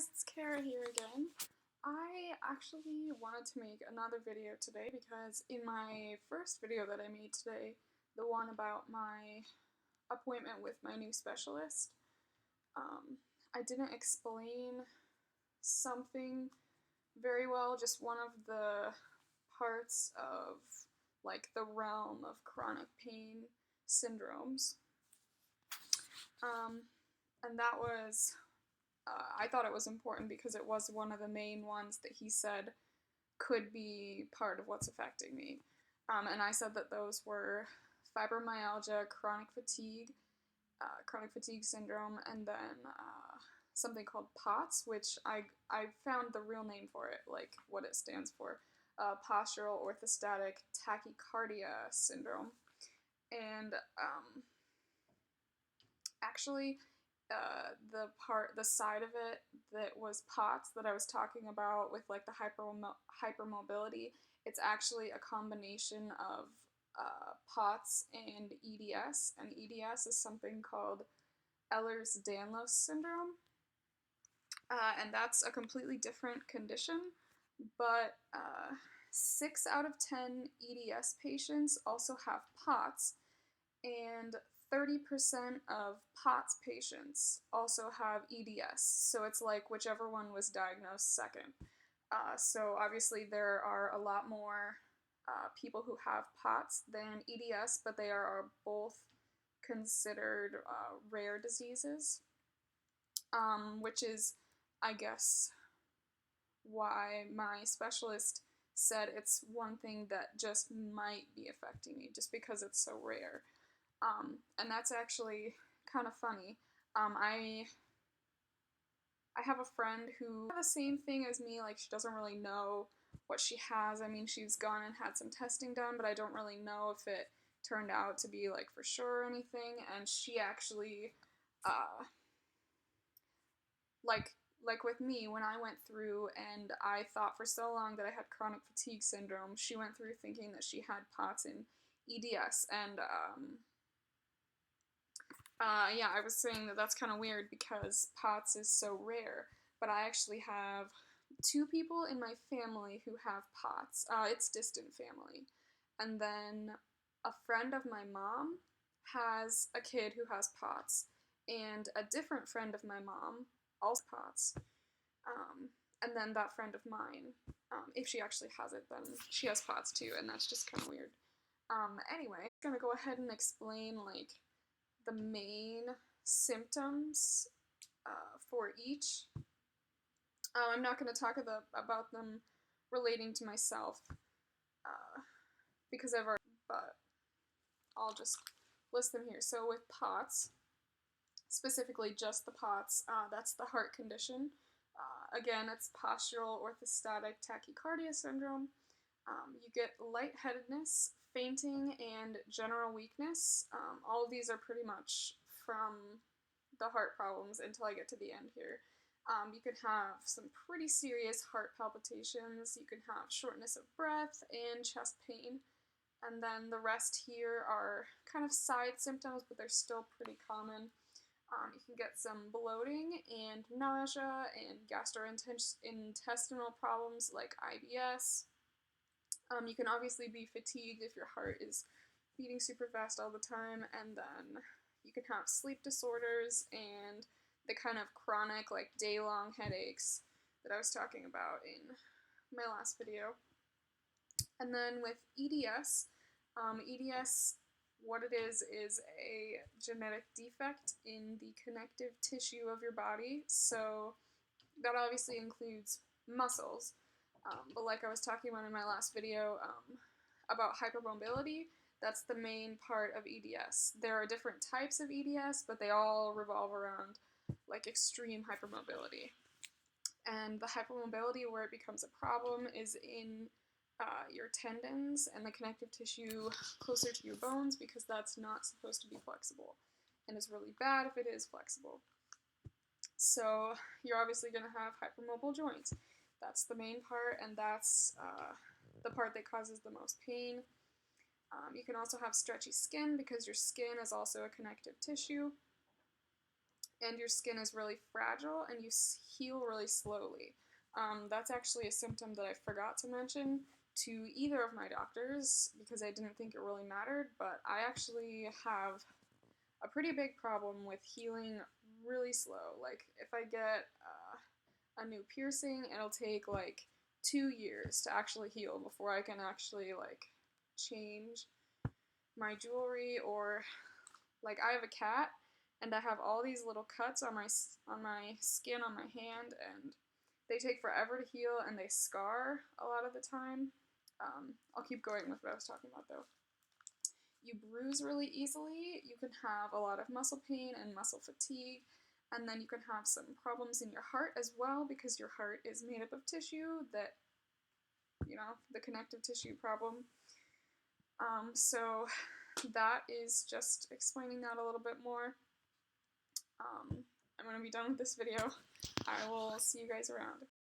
guys, it's Kara here again. I actually wanted to make another video today because in my first video that I made today, the one about my appointment with my new specialist, I didn't explain something very well, just one of the parts of like the realm of chronic pain syndromes. And that was I thought it was important because it was one of the main ones that he said could be part of what's affecting me. And I said that those were fibromyalgia, chronic fatigue syndrome, and then something called POTS, which I found the real name for it, like what it stands for, postural orthostatic tachycardia syndrome. And actually, the side of it that was POTS that I was talking about with like the hypermobility, it's actually a combination of POTS and EDS, and EDS is something called Ehlers-Danlos syndrome, and that's a completely different condition, but 6 out of 10 EDS patients also have POTS, and 30% of POTS patients also have EDS, so it's like whichever one was diagnosed second. So obviously there are a lot more people who have POTS than EDS, but they are both considered rare diseases, which is, I guess, why my specialist said it's one thing that just might be affecting me, just because it's so rare. And that's actually kind of funny. I have a friend who has the same thing as me, like she doesn't really know what she has. I mean, she's gone and had some testing done, but I don't really know if it turned out to be like for sure or anything. And she actually, like with me, when I went through and I thought for so long that I had chronic fatigue syndrome, she went through thinking that she had POTS and EDS, and yeah, I was saying that that's kind of weird because POTS is so rare, but I actually have 2 people in my family who have POTS. It's distant family. And then a friend of my mom has a kid who has POTS, and a different friend of my mom also has POTS. And then that friend of mine, if she actually has it, then she has POTS too, and that's just kind of weird. Anyway, I'm gonna go ahead and explain like the main symptoms for each. I'm not going to talk about them relating to myself because I've already, but I'll just list them here. So with POTS, specifically just the POTS, that's the heart condition. Again, it's postural orthostatic tachycardia syndrome. You get lightheadedness, fainting, and general weakness. All of these are pretty much from the heart problems until I get to the end here. You could have some pretty serious heart palpitations, you can have shortness of breath, and chest pain. And then the rest here are kind of side symptoms, but they're still pretty common. You can get some bloating and nausea and gastrointestinal problems like IBS. You can obviously be fatigued if your heart is beating super fast all the time, and then you can have sleep disorders and the kind of chronic, like day-long headaches that I was talking about in my last video. And then with EDS, EDS, what it is a genetic defect in the connective tissue of your body, so that obviously includes muscles. But like I was talking about in my last video about hypermobility, that's the main part of EDS. There are different types of EDS, but they all revolve around like extreme hypermobility. And the hypermobility where it becomes a problem is in your tendons and the connective tissue closer to your bones, because that's not supposed to be flexible. And it's really bad if it is flexible. So you're obviously going to have hypermobile joints. That's the main part, and that's the part that causes the most pain. You can also have stretchy skin because your skin is also a connective tissue. and your skin is really fragile and you heal really slowly. That's actually a symptom that I forgot to mention to either of my doctors because I didn't think it really mattered, but I actually have a pretty big problem with healing really slow. Like, if I get a new piercing, it'll take like 2 years to actually heal before I can actually like change my jewelry, or like I have a cat and I have all these little cuts on my skin on my hand, and they take forever to heal and they scar a lot of the time. I'll keep going with what I was talking about though. You bruise really easily, you can have a lot of muscle pain and muscle fatigue, and then you can have some problems in your heart as well because your heart is made up of tissue that, you know, the connective tissue problem. So that is just explaining that a little bit more. I'm going to be done with this video. I will see you guys around.